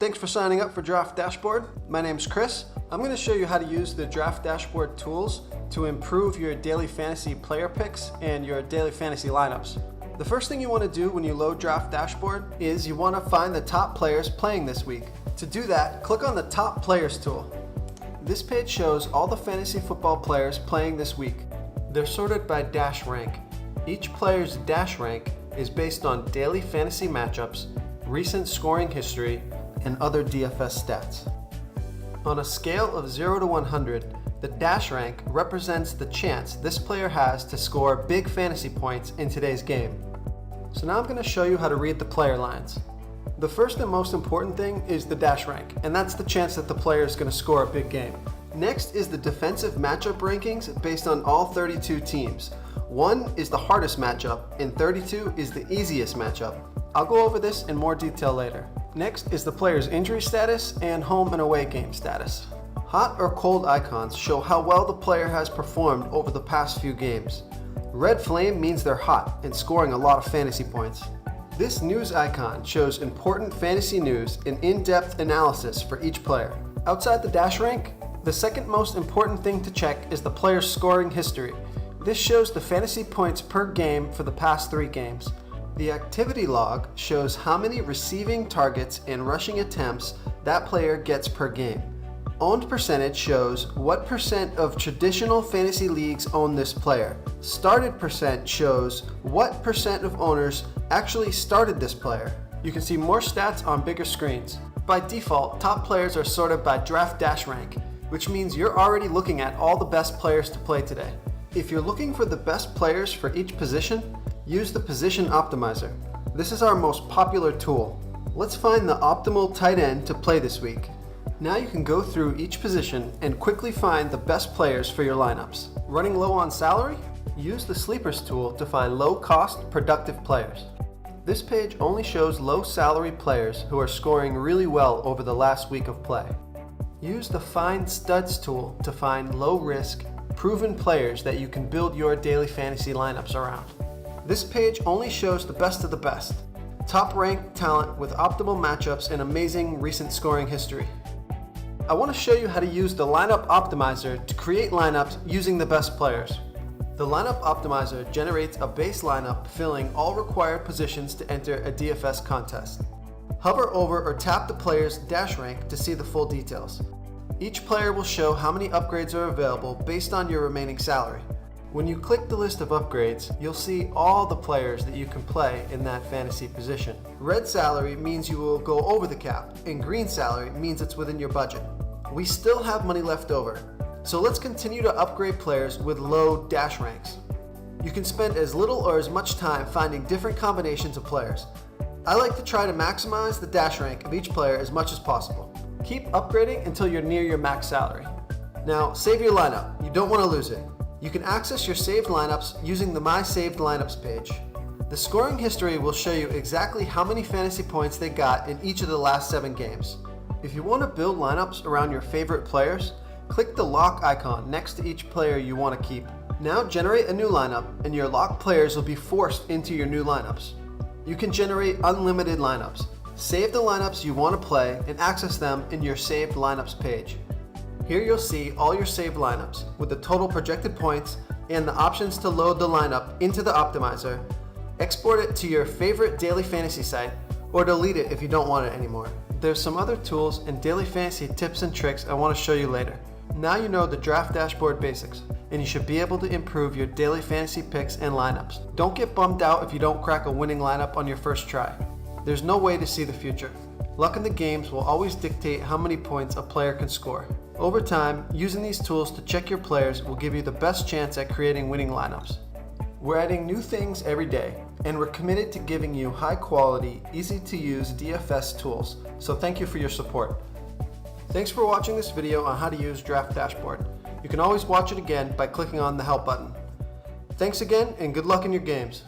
Thanks for signing up for Draft Dashboard. My name's Chris. I'm going to show you how to use the Draft Dashboard tools to improve your daily fantasy player picks and your daily fantasy lineups. The first thing you want to do when you load Draft Dashboard is you want to find the top players playing this week. To do that, click on the Top Players tool. This page shows all the fantasy football players playing this week. They're sorted by dash rank. Each player's dash rank is based on daily fantasy matchups, recent scoring history, and other DFS stats. On a scale of 0 to 100, the dash rank represents the chance this player has to score big fantasy points in today's game. So now I'm going to show you how to read the player lines. The first and most important thing is the dash rank, and that's the chance that the player is going to score a big game. Next is the defensive matchup rankings based on all 32 teams. 1 is the hardest matchup, and 32 is the easiest matchup. I'll go over this in more detail later. Next is the player's injury status and home and away game status. Hot or cold icons show how well the player has performed over the past few games. Red flame means they're hot and scoring a lot of fantasy points. This news icon shows important fantasy news and in-depth analysis for each player. Outside the dash rank, the second most important thing to check is the player's scoring history. This shows the fantasy points per game for the past 3 games. The activity log shows how many receiving targets and rushing attempts that player gets per game. Owned percentage shows what percent of traditional fantasy leagues own this player. Started percent shows what percent of owners actually started this player. You can see more stats on bigger screens. By default, top players are sorted by draft dash rank, which means you're already looking at all the best players to play today. If you're looking for the best players for each position, use the Position Optimizer. This is our most popular tool. Let's find the optimal tight end to play this week. Now you can go through each position and quickly find the best players for your lineups. Running low on salary? Use the Sleepers tool to find low-cost, productive players. This page only shows low-salary players who are scoring really well over the last week of play. Use the Find Studs tool to find low-risk, proven players that you can build your daily fantasy lineups around. This page only shows the best of the best. Top-ranked talent with optimal matchups and amazing recent scoring history. I want to show you how to use the Lineup Optimizer to create lineups using the best players. The Lineup Optimizer generates a base lineup filling all required positions to enter a DFS contest. Hover over or tap the player's dash rank to see the full details. Each player will show how many upgrades are available based on your remaining salary. When you click the list of upgrades, you'll see all the players that you can play in that fantasy position. Red salary means you will go over the cap, and green salary means it's within your budget. We still have money left over, so let's continue to upgrade players with low dash ranks. You can spend as little or as much time finding different combinations of players. I like to try to maximize the dash rank of each player as much as possible. Keep upgrading until you're near your max salary. Now, save your lineup. You don't want to lose it. You can access your saved lineups using the My Saved Lineups page. The scoring history will show you exactly how many fantasy points they got in each of the last 7 games. If you want to build lineups around your favorite players, click the lock icon next to each player you want to keep. Now generate a new lineup and your locked players will be forced into your new lineups. You can generate unlimited lineups. Save the lineups you want to play and access them in your Saved Lineups page. Here you'll see all your saved lineups with the total projected points and the options to load the lineup into the optimizer, export it to your favorite daily fantasy site, or delete it if you don't want it anymore. There's some other tools and daily fantasy tips and tricks I want to show you later. Now you know the Draft Dashboard basics, and you should be able to improve your daily fantasy picks and lineups. Don't get bummed out if you don't crack a winning lineup on your first try. There's no way to see the future. Luck in the games will always dictate how many points a player can score. Over time, using these tools to check your players will give you the best chance at creating winning lineups. We're adding new things every day, and we're committed to giving you high-quality, easy-to-use DFS tools, so thank you for your support. Thanks for watching this video on how to use Draft Dashboard. You can always watch it again by clicking on the Help button. Thanks again, and good luck in your games.